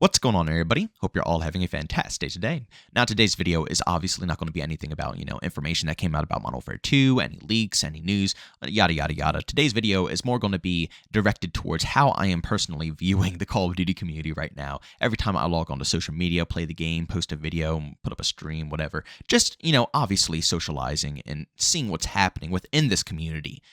What's going on, everybody? Hope you're all having a fantastic day today. Now, today's video is obviously not going to be anything about, information that came out about Modern Warfare 2, any leaks, any news, yada, yada, yada. Today's video is more going to be directed towards how I am personally viewing the Call of Duty community right now. Every time I log onto social media, play the game, post a video, put up a stream, whatever. Just, obviously socializing and seeing what's happening within this community.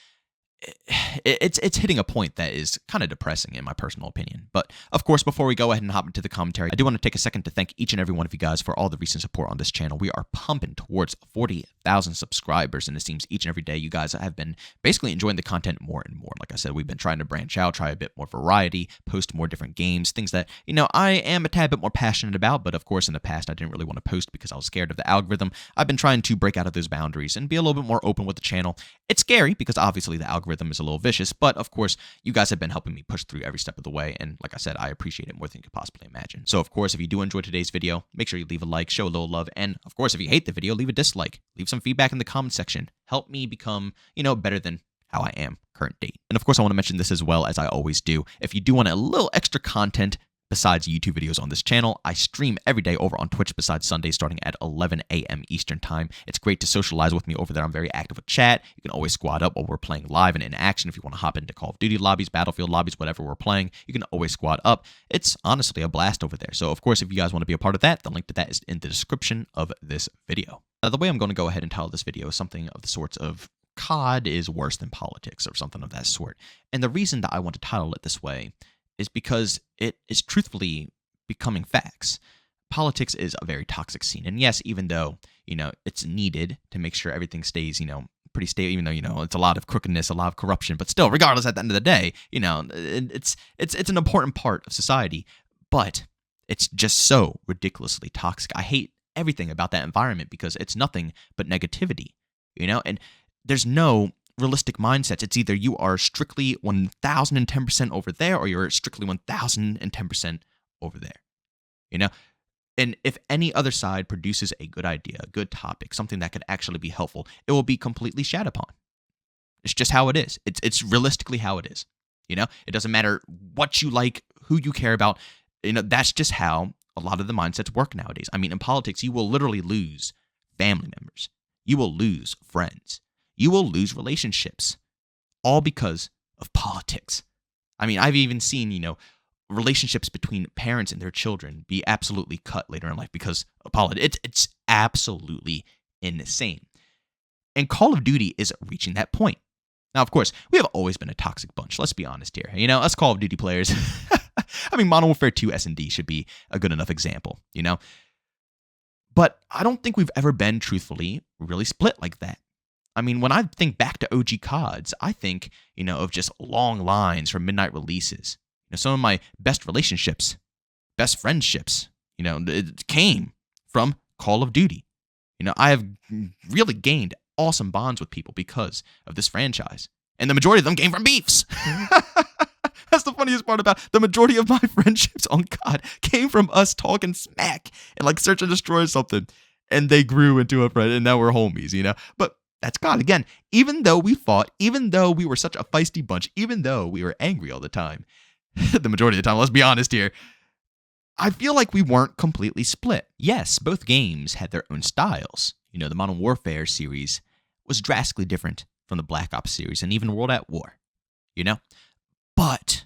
It's hitting a point that is kind of depressing in my personal opinion. But of course, before we go ahead and hop into the commentary, I do want to take a second to thank each and every one of you guys for all the recent support on this channel. We are pumping towards 40,000 subscribers, and it seems each and every day you guys have been basically enjoying the content more and more. Like I said, we've been trying to branch out, try a bit more variety, post more different games, things that, I am a tad bit more passionate about. But of course, in the past, I didn't really want to post because I was scared of the algorithm. I've been trying to break out of those boundaries and be a little bit more open with the channel. It's scary because obviously the algorithm is a little vicious, but of course, you guys have been helping me push through every step of the way, and like I said, I appreciate it more than you could possibly imagine. So of course, if you do enjoy today's video, make sure you leave a like, show a little love, and of course, if you hate the video, leave a dislike. Leave some feedback in the comment section. Help me become, better than how I am current date. And of course, I want to mention this as well, as I always do. If you do want a little extra content besides YouTube videos on this channel, I stream every day over on Twitch besides Sundays starting at 11 a.m. Eastern Time. It's great to socialize with me over there. I'm very active with chat. You can always squad up while we're playing live and in action. If you want to hop into Call of Duty lobbies, Battlefield lobbies, whatever we're playing, you can always squad up. It's honestly a blast over there. So of course, if you guys want to be a part of that, the link to that is in the description of this video. The way I'm going to go ahead and title this video is something of the sorts of COD is worse than politics or something of that sort. And the reason that I want to title it this way is because it is truthfully becoming facts. Politics is a very toxic scene. And yes, even though, it's needed to make sure everything stays, pretty stable, even though, it's a lot of crookedness, a lot of corruption, but still, regardless, at the end of the day, it's an important part of society, but it's just so ridiculously toxic. I hate everything about that environment because it's nothing but negativity, and there's no realistic mindsets. It's either you are strictly 1010% over there or you're strictly 1010% over there, and if any other side produces a good idea, a good topic, something that could actually be helpful, it will be completely shat upon. It's just how it is. It's realistically how it is. It doesn't matter what you like, who you care about. That's just how a lot of the mindsets work nowadays. I mean, in politics, you will literally lose family members. You will lose friends. You will lose relationships, all because of politics. I mean, I've even seen, relationships between parents and their children be absolutely cut later in life because of politics. It's absolutely insane. And Call of Duty is reaching that point. Now, of course, we have always been a toxic bunch. Let's be honest here. Us Call of Duty players, I mean, Modern Warfare 2 S&D should be a good enough example, But I don't think we've ever been, truthfully, really split like that. I mean, when I think back to OG CODs, I think, of just long lines from midnight releases. Some of my best relationships, best friendships, it came from Call of Duty. I have really gained awesome bonds with people because of this franchise. And the majority of them came from beefs. That's the funniest part about the majority of my friendships on COD came from us talking smack and like search and destroy something. And they grew into a friend and now we're homies, But that's God. Again, even though we fought, even though we were such a feisty bunch, even though we were angry all the time, the majority of the time, let's be honest here, I feel like we weren't completely split. Yes, both games had their own styles. The Modern Warfare series was drastically different from the Black Ops series and even World at War, But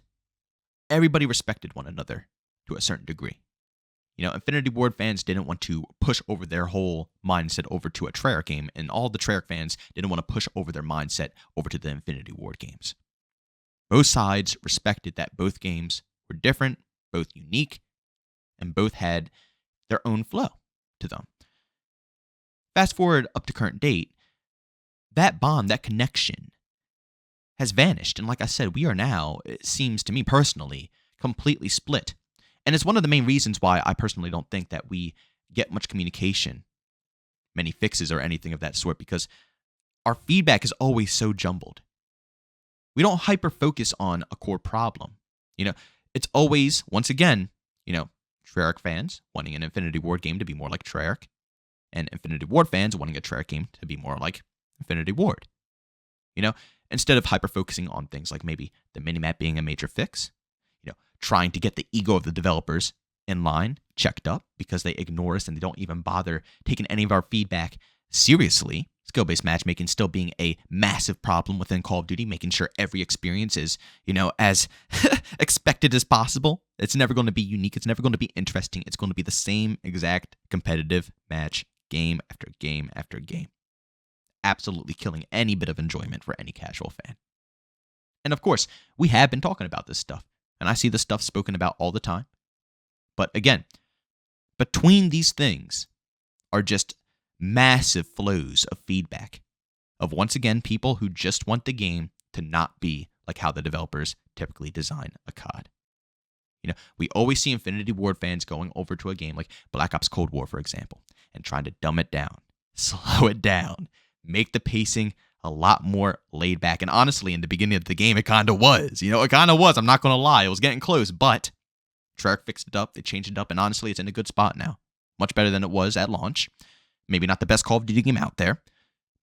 everybody respected one another to a certain degree. Infinity Ward fans didn't want to push over their whole mindset over to a Treyarch game, and all the Treyarch fans didn't want to push over their mindset over to the Infinity Ward games. Both sides respected that both games were different, both unique, and both had their own flow to them. Fast forward up to current date, that bond, that connection, has vanished. And like I said, we are now, it seems to me personally, completely split. And it's one of the main reasons why I personally don't think that we get much communication, many fixes or anything of that sort, because our feedback is always so jumbled. We don't hyper-focus on a core problem. It's always, once again, Treyarch fans wanting an Infinity Ward game to be more like Treyarch, and Infinity Ward fans wanting a Treyarch game to be more like Infinity Ward. Instead of hyper-focusing on things like maybe the minimap being a major fix, trying to get the ego of the developers in line, checked up, because they ignore us and they don't even bother taking any of our feedback seriously. Skill-based matchmaking still being a massive problem within Call of Duty, making sure every experience is, as expected as possible. It's never going to be unique. It's never going to be interesting. It's going to be the same exact competitive match, game after game after game. Absolutely killing any bit of enjoyment for any casual fan. And of course, we have been talking about this stuff, and I see this stuff spoken about all the time. But again, between these things are just massive flows of feedback of, once again, people who just want the game to not be like how the developers typically design a COD. We always see Infinity Ward fans going over to a game like Black Ops Cold War, for example, and trying to dumb it down, slow it down, make the pacing a lot more laid back. And honestly, in the beginning of the game, it kind of was. It kind of was. I'm not going to lie. It was getting close, but Treyarch fixed it up. They changed it up, and honestly, it's in a good spot now. Much better than it was at launch. Maybe not the best Call of Duty game out there,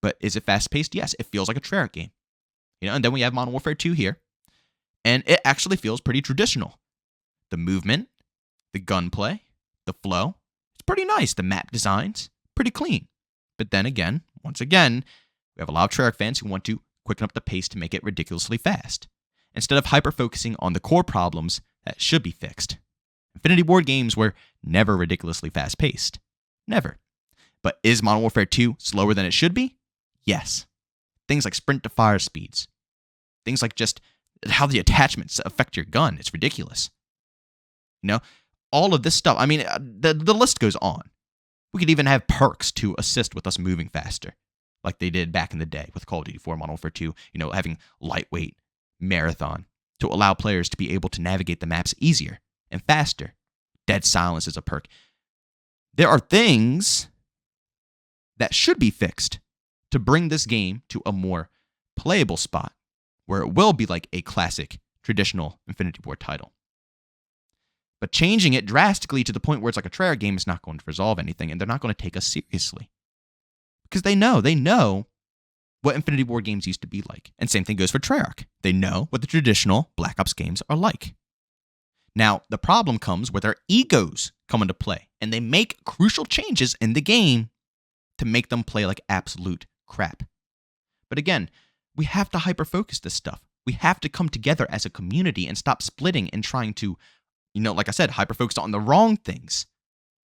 but is it fast-paced? Yes, it feels like a Treyarch game. And then we have Modern Warfare 2 here, and it actually feels pretty traditional. The movement, the gunplay, the flow, it's pretty nice. The map designs, pretty clean. But then again, once again, we have a lot of Treyarch fans who want to quicken up the pace to make it ridiculously fast, instead of hyper-focusing on the core problems that should be fixed. Infinity Ward games were never ridiculously fast-paced. Never. But is Modern Warfare 2 slower than it should be? Yes. Things like sprint to fire speeds. Things like just how the attachments affect your gun. It's ridiculous. All of this stuff. I mean, the list goes on. We could even have perks to assist with us moving faster, like they did back in the day with Call of Duty 4, Modern Warfare 2, having lightweight, marathon, to allow players to be able to navigate the maps easier and faster. Dead silence is a perk. There are things that should be fixed to bring this game to a more playable spot where it will be like a classic, traditional Infinity Ward title. But changing it drastically to the point where it's like a Treyarch game is not going to resolve anything, and they're not going to take us seriously. Because they know what Infinity Ward games used to be like. And same thing goes for Treyarch. They know what the traditional Black Ops games are like. Now, the problem comes where their egos come into play, and they make crucial changes in the game to make them play like absolute crap. But again, we have to hyper-focus this stuff. We have to come together as a community and stop splitting and trying to, like I said, hyper-focus on the wrong things.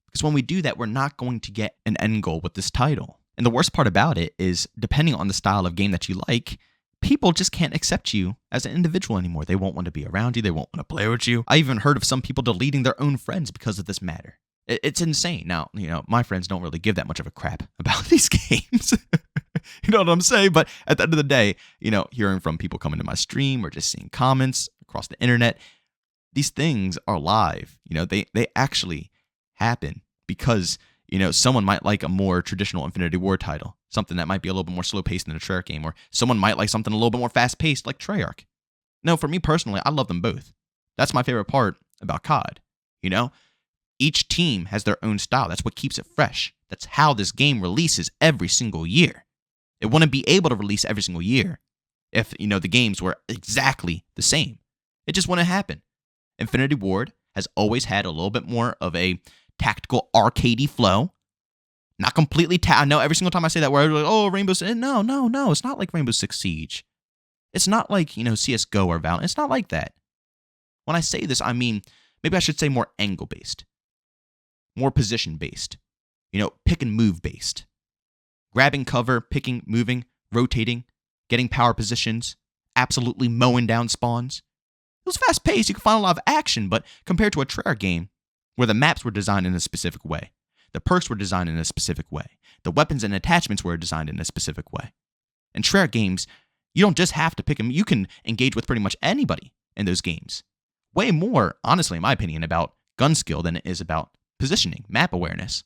Because when we do that, we're not going to get an end goal with this title. And the worst part about it is, depending on the style of game that you like, people just can't accept you as an individual anymore. They won't want to be around you. They won't want to play with you. I even heard of some people deleting their own friends because of this matter. It's insane. Now, my friends don't really give that much of a crap about these games. You know what I'm saying? But at the end of the day, hearing from people coming to my stream or just seeing comments across the internet, these things are live. They actually happen because, someone might like a more traditional Infinity Ward title, something that might be a little bit more slow-paced than a Treyarch game, or someone might like something a little bit more fast-paced like Treyarch. No, for me personally, I love them both. That's my favorite part about COD, Each team has their own style. That's what keeps it fresh. That's how this game releases every single year. It wouldn't be able to release every single year if, the games were exactly the same. It just wouldn't happen. Infinity Ward has always had a little bit more of a tactical arcadey flow. Not completely I know every single time I say that word, like, oh, Rainbow Six. No. It's not like Rainbow Six Siege. It's not like, CSGO or Valorant. It's not like that. When I say this, I mean, maybe I should say more angle-based. More position-based. Pick and move-based. Grabbing cover, picking, moving, rotating, getting power positions, absolutely mowing down spawns. It was fast-paced. You could find a lot of action, but compared to a Treyarch game, where the maps were designed in a specific way, the perks were designed in a specific way, the weapons and attachments were designed in a specific way. In Treyarch games, you don't just have to pick them. You can engage with pretty much anybody in those games. Way more, honestly, in my opinion, about gun skill than it is about positioning, map awareness.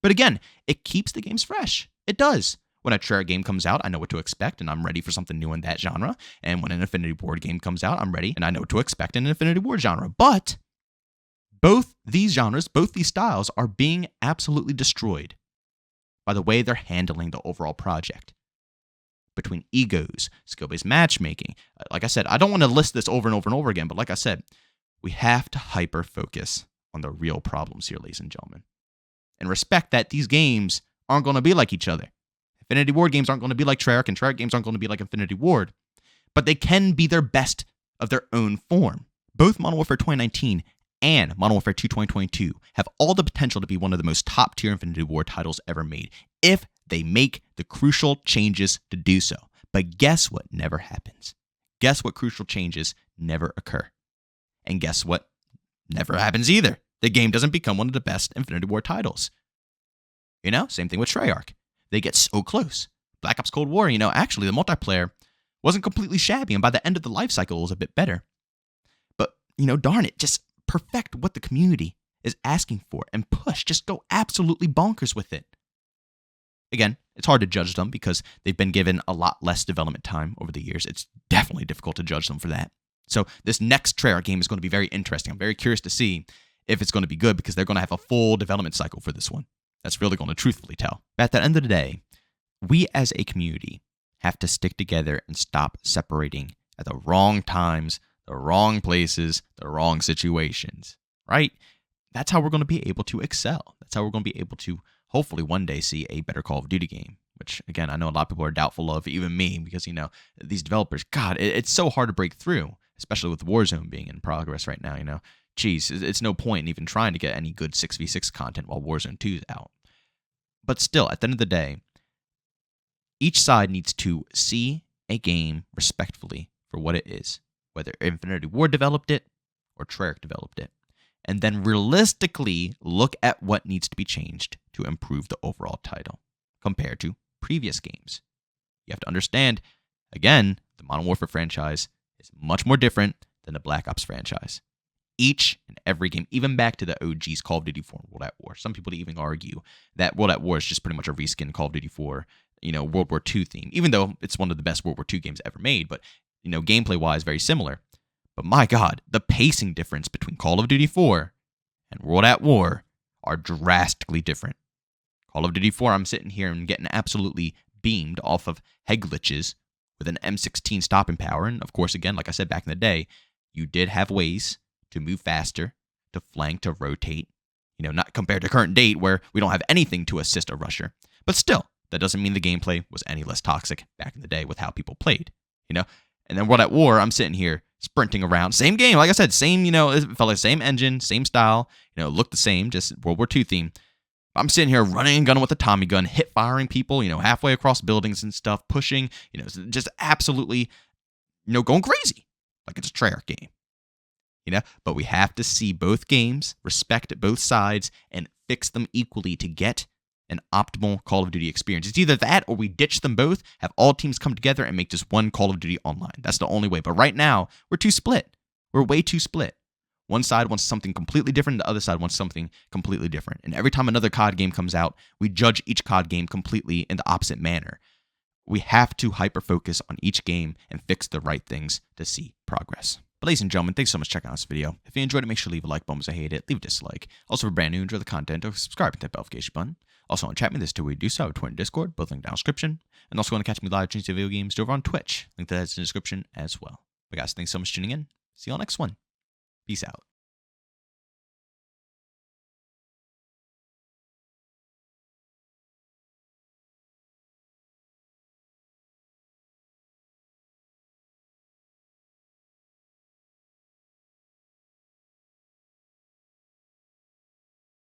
But again, it keeps the games fresh. It does. When a Treyarch game comes out, I know what to expect, and I'm ready for something new in that genre. And when an Infinity Ward game comes out, I'm ready, and I know what to expect in an Infinity Ward genre. But both these genres, both these styles, are being absolutely destroyed by the way they're handling the overall project. Between egos, skill-based matchmaking. Like I said, I don't want to list this over and over and over again, but like I said, we have to hyper-focus on the real problems here, ladies and gentlemen. And respect that these games aren't going to be like each other. Infinity Ward games aren't going to be like Treyarch, and Treyarch games aren't going to be like Infinity Ward. But they can be their best of their own form. Both Modern Warfare 2019 and Modern Warfare 2 2022 have all the potential to be one of the most top-tier Infinity Ward titles ever made, if they make the crucial changes to do so. But guess what never happens? Guess what crucial changes never occur? And guess what never happens either? The game doesn't become one of the best Infinity Ward titles. You know, same thing with Treyarch. They get so close. Black Ops Cold War, actually the multiplayer wasn't completely shabby, and by the end of the life cycle, it was a bit better. But, darn it, just perfect what the community is asking for and push. Just go absolutely bonkers with it. Again, it's hard to judge them because they've been given a lot less development time over the years. It's definitely difficult to judge them for that. So this next Treyarch game is going to be very interesting. I'm very curious to see if it's going to be good because they're going to have a full development cycle for this one. That's really going to truthfully tell. But at the end of the day, we as a community have to stick together and stop separating at the wrong times, the wrong places, the wrong situations, right? That's how we're going to be able to excel. That's how we're going to be able to hopefully one day see a better Call of Duty game, which, again, I know a lot of people are doubtful of, even me, because, these developers, God, it's so hard to break through, especially with Warzone being in progress right now, Geez, it's no point in even trying to get any good 6v6 content while Warzone 2 is out. But still, at the end of the day, each side needs to see a game respectfully for what it is, whether Infinity Ward developed it or Treyarch developed it, and then realistically look at what needs to be changed to improve the overall title compared to previous games. You have to understand, again, the Modern Warfare franchise is much more different than the Black Ops franchise. Each and every game, even back to the OG's Call of Duty 4 and World at War. Some people even argue that World at War is just pretty much a reskin Call of Duty 4, World War II theme, even though it's one of the best World War II games ever made, but, gameplay-wise, very similar. But my God, the pacing difference between Call of Duty 4 and World at War are drastically different. Call of Duty 4, I'm sitting here and getting absolutely beamed off of head glitches with an M16 stopping power. And of course, again, like I said back in the day, you did have ways to move faster, to flank, to rotate, not compared to current date where we don't have anything to assist a rusher. But still, that doesn't mean the gameplay was any less toxic back in the day with how people played, And then World at War, I'm sitting here sprinting around. Same game, like I said, same, it felt like same engine, same style, looked the same, just World War II theme. I'm sitting here running and gunning with a Tommy gun, hit firing people, halfway across buildings and stuff, pushing, just absolutely, going crazy like it's a Treyarch game. But we have to see both games, respect both sides, and fix them equally to get an optimal Call of Duty experience. It's either that or we ditch them both, have all teams come together and make just one Call of Duty online. That's the only way. But right now, we're too split. We're way too split. One side wants something completely different, the other side wants something completely different. And every time another COD game comes out, we judge each COD game completely in the opposite manner. We have to hyper-focus on each game and fix the right things to see progress. But ladies and gentlemen, thanks so much for checking out this video. If you enjoyed it, make sure to leave a like button if you hate it, leave a dislike. Also, if you're brand new, enjoy the content, or subscribe and hit the notification button. Also, on chat me, this too, we do so, Twitter and Discord, both linked down in the description. And also, want to catch me live streams of video games over on Twitch. Link to that's in the description as well. But guys, thanks so much for tuning in. See you all next one. Peace out.